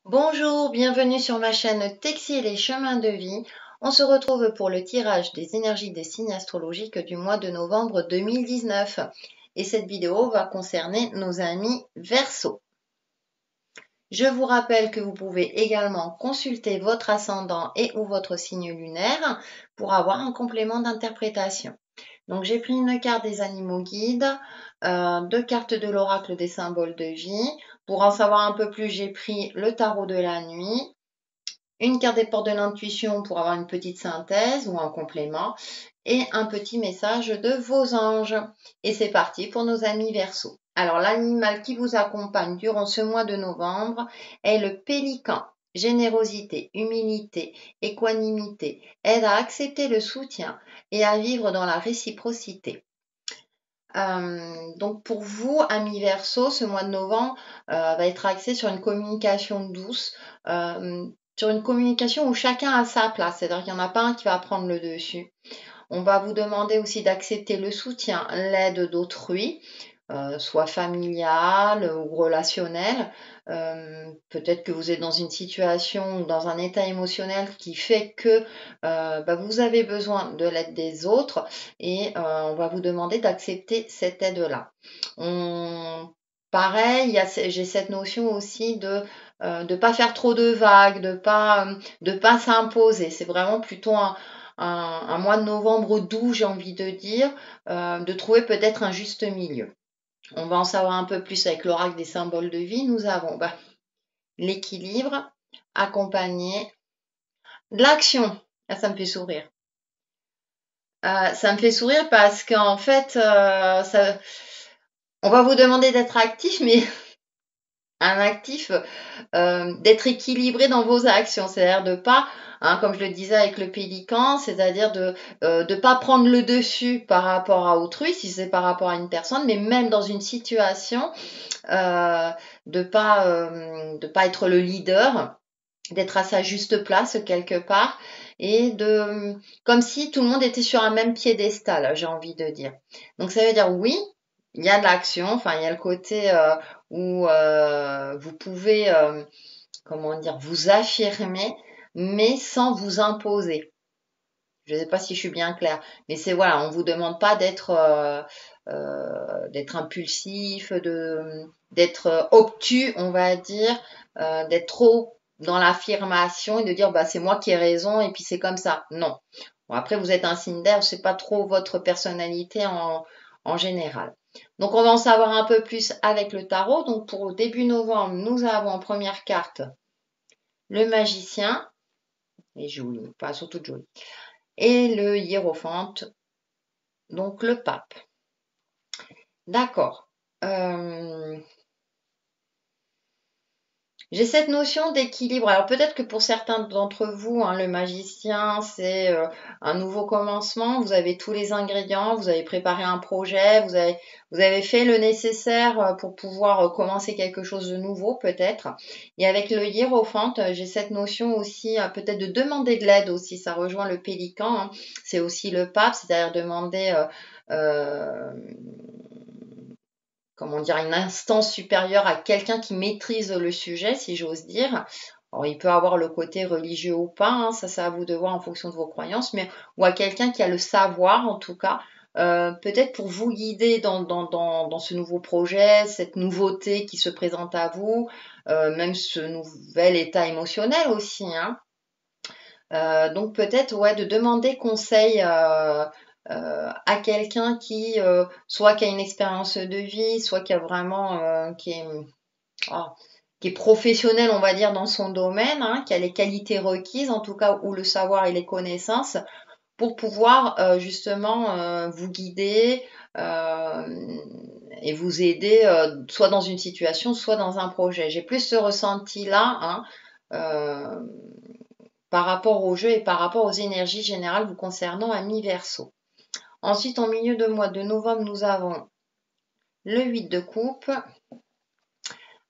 Bonjour, bienvenue sur ma chaîne Textile et Chemin de Vie. On se retrouve pour le tirage des énergies des signes astrologiques du mois de novembre 2019. Et cette vidéo va concerner nos amis Verseau. Je vous rappelle que vous pouvez également consulter votre ascendant et ou votre signe lunaire pour avoir un complément d'interprétation. Donc j'ai pris une carte des animaux guides, deux cartes de l'oracle des symboles de vie. Pour en savoir un peu plus, j'ai pris le tarot de la nuit, une carte des portes de l'intuition pour avoir une petite synthèse ou un complément, et un petit message de vos anges. Et c'est parti pour nos amis Verseau. Alors l'animal qui vous accompagne durant ce mois de novembre est le pélican. Générosité, humilité, équanimité, aide à accepter le soutien et à vivre dans la réciprocité. Donc pour vous, amis Verseau, ce mois de novembre va être axé sur une communication douce, sur une communication où chacun a sa place, c'est-à-dire qu'il n'y en a pas un qui va prendre le dessus. On va vous demander aussi d'accepter le soutien, l'aide d'autrui, soit familiale ou relationnelle. Peut-être que vous êtes dans une situation ou dans un état émotionnel qui fait que vous avez besoin de l'aide des autres et on va vous demander d'accepter cette aide-là. Pareil, j'ai cette notion aussi de ne pas faire trop de vagues, de pas s'imposer. C'est vraiment plutôt un mois de novembre doux, j'ai envie de dire, de trouver peut-être un juste milieu. On va en savoir un peu plus avec l'oracle des symboles de vie. Nous avons l'équilibre accompagné de l'action. Là, ça me fait sourire. Ça me fait sourire parce qu'en fait, on va vous demander d'être actif, mais un actif, d'être équilibré dans vos actions, c'est-à-dire de pas, comme je le disais avec le pélican, c'est-à-dire de pas prendre le dessus par rapport à autrui, si c'est par rapport à une personne, mais même dans une situation, de pas être le leader, d'être à sa juste place quelque part, et comme si tout le monde était sur un même piédestal, j'ai envie de dire. Donc ça veut dire oui, il y a de l'action, enfin il y a le côté où vous pouvez, comment dire, vous affirmer, mais sans vous imposer. Je ne sais pas si je suis bien claire, mais c'est voilà, on vous demande pas d'être impulsif, d'être obtus, on va dire, d'être trop dans l'affirmation et de dire c'est moi qui ai raison et puis c'est comme ça. Non. Bon, après vous êtes un signe d'air, c'est pas trop votre personnalité en général. Donc on va en savoir un peu plus avec le tarot. Donc pour début novembre, nous avons en première carte le magicien, et joli, pas surtout joli, et le hiérophante, donc le pape. D'accord. J'ai cette notion d'équilibre. Alors peut-être que pour certains d'entre vous, le magicien, c'est un nouveau commencement. Vous avez tous les ingrédients, vous avez préparé un projet, vous avez fait le nécessaire pour pouvoir commencer quelque chose de nouveau, peut-être. Et avec le hiérophante, j'ai cette notion aussi peut-être de demander de l'aide aussi. Ça rejoint le pélican. C'est aussi le pape, c'est-à-dire demander comment dire, une instance supérieure à quelqu'un qui maîtrise le sujet, si j'ose dire. Alors, il peut avoir le côté religieux ou pas, ça c'est à vous de voir en fonction de vos croyances, mais ou à quelqu'un qui a le savoir en tout cas, peut-être pour vous guider dans ce nouveau projet, cette nouveauté qui se présente à vous, même ce nouvel état émotionnel aussi. Donc peut-être de demander conseil à quelqu'un qui soit qui a une expérience de vie, soit qui a vraiment qui est professionnel, on va dire, dans son domaine, qui a les qualités requises, en tout cas, ou le savoir et les connaissances, pour pouvoir justement vous guider et vous aider soit dans une situation, soit dans un projet. J'ai plus ce ressenti-là par rapport au jeu et par rapport aux énergies générales vous concernant, amis Verseau. Ensuite, en milieu de mois de novembre, nous avons le 8 de coupe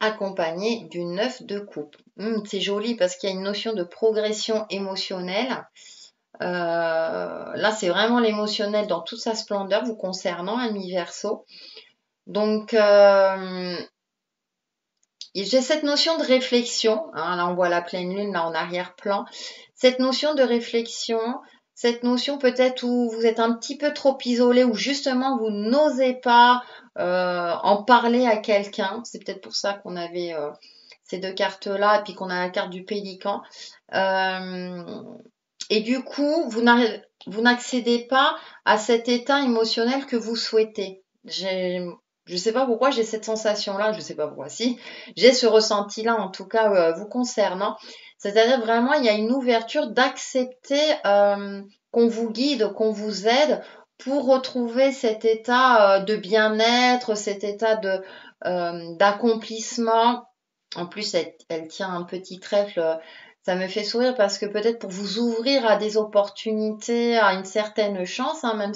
accompagné du 9 de coupe. C'est joli parce qu'il y a une notion de progression émotionnelle. Là, c'est vraiment l'émotionnel dans toute sa splendeur vous concernant, amis Verseau. Donc, j'ai cette notion de réflexion, hein, là on voit la pleine lune là en arrière-plan, cette notion de réflexion, cette notion peut-être où vous êtes un petit peu trop isolé, ou justement vous n'osez pas en parler à quelqu'un. C'est peut-être pour ça qu'on avait ces deux cartes-là, et puis qu'on a la carte du pélican. Et du coup, vous n'accédez pas à cet état émotionnel que vous souhaitez. Je sais pas pourquoi j'ai cette sensation-là, je sais pas pourquoi, si, j'ai ce ressenti-là en tout cas vous concernant. C'est-à-dire vraiment, il y a une ouverture d'accepter qu'on vous guide, qu'on vous aide pour retrouver cet état de bien-être, cet état de d'accomplissement. En plus, elle tient un petit trèfle. Ça me fait sourire parce que peut-être pour vous ouvrir à des opportunités, à une certaine chance, hein,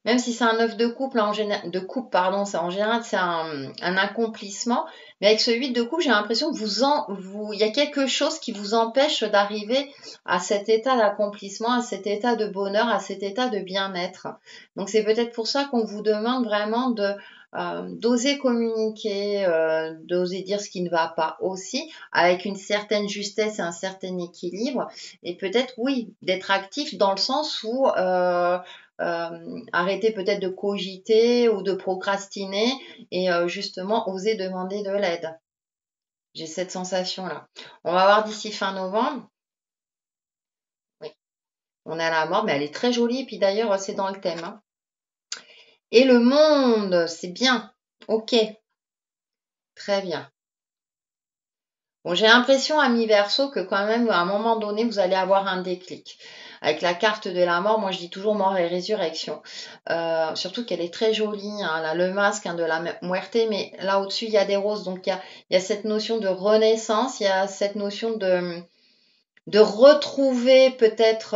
même si c'est un œuf de couple, en de coupe, pardon, c'est en général c'est un accomplissement. Mais avec ce 8 de coupe, j'ai l'impression que il y a quelque chose qui vous empêche d'arriver à cet état d'accomplissement, à cet état de bonheur, à cet état de bien-être. Donc c'est peut-être pour ça qu'on vous demande vraiment d'oser communiquer, d'oser dire ce qui ne va pas aussi, avec une certaine justesse et un certain équilibre. Et peut-être, oui, d'être actif dans le sens où arrêter peut-être de cogiter ou de procrastiner et justement oser demander de l'aide. J'ai cette sensation-là. On va voir d'ici fin novembre. Oui, on a la mort, mais elle est très jolie. Et puis d'ailleurs, c'est dans le thème. Hein. Et le monde, c'est bien. Ok, très bien. Bon, j'ai l'impression, ami Verseau, que quand même, à un moment donné, vous allez avoir un déclic. Avec la carte de la mort, moi je dis toujours mort et résurrection. Surtout qu'elle est très jolie, hein, elle a le masque hein, de la muerte, mais là au-dessus il y a des roses, donc il y a cette notion de renaissance, il y a cette notion de retrouver peut-être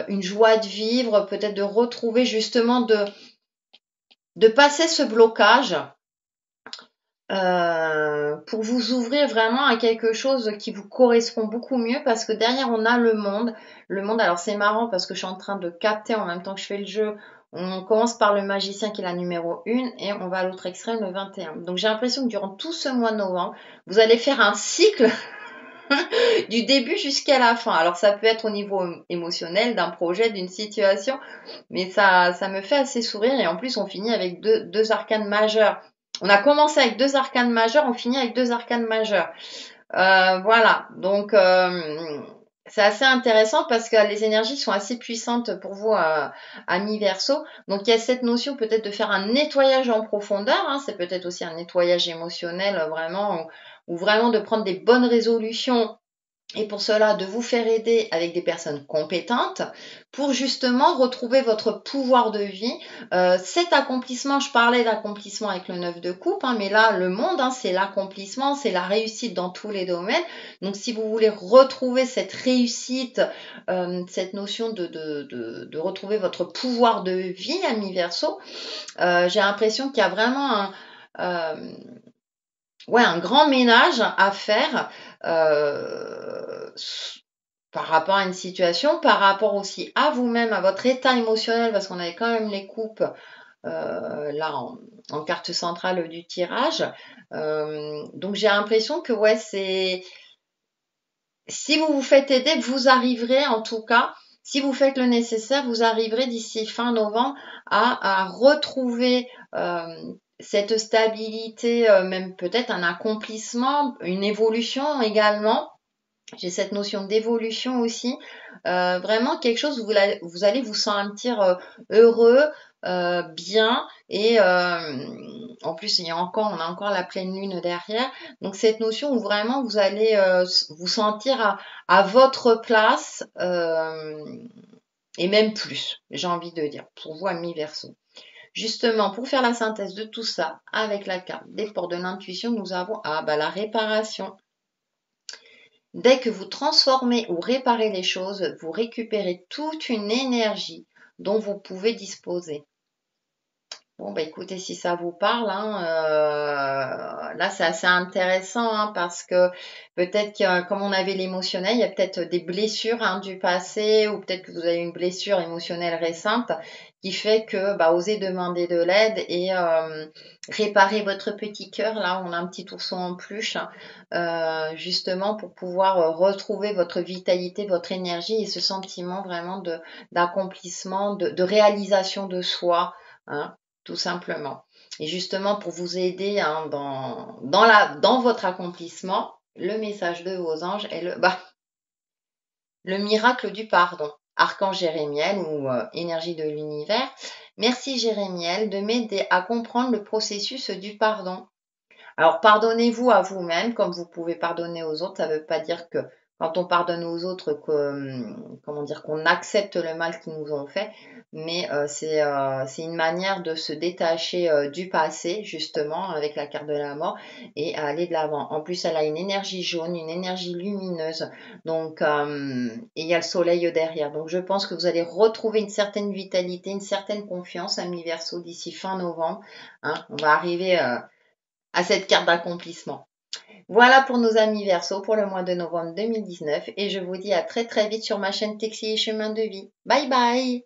une joie de vivre, peut-être de retrouver justement de passer ce blocage pour vous ouvrir vraiment à quelque chose qui vous correspond beaucoup mieux, parce que derrière on a le monde. Le monde, alors c'est marrant parce que je suis en train de capter en même temps que je fais le jeu. On commence par le magicien qui est la numéro 1 et on va à l'autre extrême, le 21. Donc j'ai l'impression que durant tout ce mois de novembre, vous allez faire un cycle du début jusqu'à la fin. Alors ça peut être au niveau émotionnel, d'un projet, d'une situation, mais ça me fait assez sourire. Et en plus on finit avec deux arcanes majeures. On a commencé avec 2 arcanes majeures, on finit avec 2 arcanes majeures. Voilà, donc c'est assez intéressant parce que les énergies sont assez puissantes pour vous, amis Verseau. Donc il y a cette notion peut-être de faire un nettoyage en profondeur, hein, c'est peut-être aussi un nettoyage émotionnel vraiment, ou vraiment de prendre des bonnes résolutions. Et pour cela, de vous faire aider avec des personnes compétentes pour justement retrouver votre pouvoir de vie. Cet accomplissement, je parlais d'accomplissement avec le 9 de coupe, hein, mais là, le monde, hein, c'est l'accomplissement, c'est la réussite dans tous les domaines. Donc, si vous voulez retrouver cette réussite, cette notion de retrouver votre pouvoir de vie, ami Verseau, j'ai l'impression qu'il y a vraiment un grand ménage à faire par rapport à une situation, par rapport aussi à vous-même, à votre état émotionnel, parce qu'on avait quand même les coupes là en carte centrale du tirage. Donc j'ai l'impression que c'est si vous vous faites aider, vous arriverez en tout cas, si vous faites le nécessaire, vous arriverez d'ici fin novembre à retrouver cette stabilité, même peut-être un accomplissement, une évolution également. J'ai cette notion d'évolution aussi. Vraiment quelque chose où vous allez vous sentir heureux, bien, et en plus on a encore la pleine lune derrière. Donc cette notion où vraiment vous allez vous sentir à votre place et même plus, j'ai envie de dire, pour vous amis Verseau. Justement, pour faire la synthèse de tout ça, avec la carte des portes de l'intuition, nous avons la réparation. Dès que vous transformez ou réparez les choses, vous récupérez toute une énergie dont vous pouvez disposer. Bon, écoutez, si ça vous parle, hein, là c'est assez intéressant hein, parce que peut-être que comme on avait l'émotionnel, il y a peut-être des blessures hein, du passé ou peut-être que vous avez une blessure émotionnelle récente qui fait que osez demander de l'aide et réparer votre petit cœur. Là, on a un petit ourson en peluche, justement pour pouvoir retrouver votre vitalité, votre énergie et ce sentiment vraiment d'accomplissement, de réalisation de soi, hein, tout simplement. Et justement, pour vous aider hein, dans votre accomplissement, le message de vos anges est le miracle du pardon. Archange Jérémiel ou énergie de l'univers. Merci Jérémiel de m'aider à comprendre le processus du pardon. Alors pardonnez-vous à vous-même comme vous pouvez pardonner aux autres. Ça ne veut pas dire que quand on pardonne aux autres, comment dire, qu'on accepte le mal qu'ils nous ont fait, mais c'est une manière de se détacher du passé, justement, avec la carte de la mort, et aller de l'avant. En plus, elle a une énergie jaune, une énergie lumineuse, donc et il y a le soleil derrière. Donc je pense que vous allez retrouver une certaine vitalité, une certaine confiance, amis Verseau, d'ici fin novembre. Hein. On va arriver à cette carte d'accomplissement. Voilà pour nos amis Verseau pour le mois de novembre 2019 et je vous dis à très très vite sur ma chaîne Texile et Chemin de Vie. Bye bye!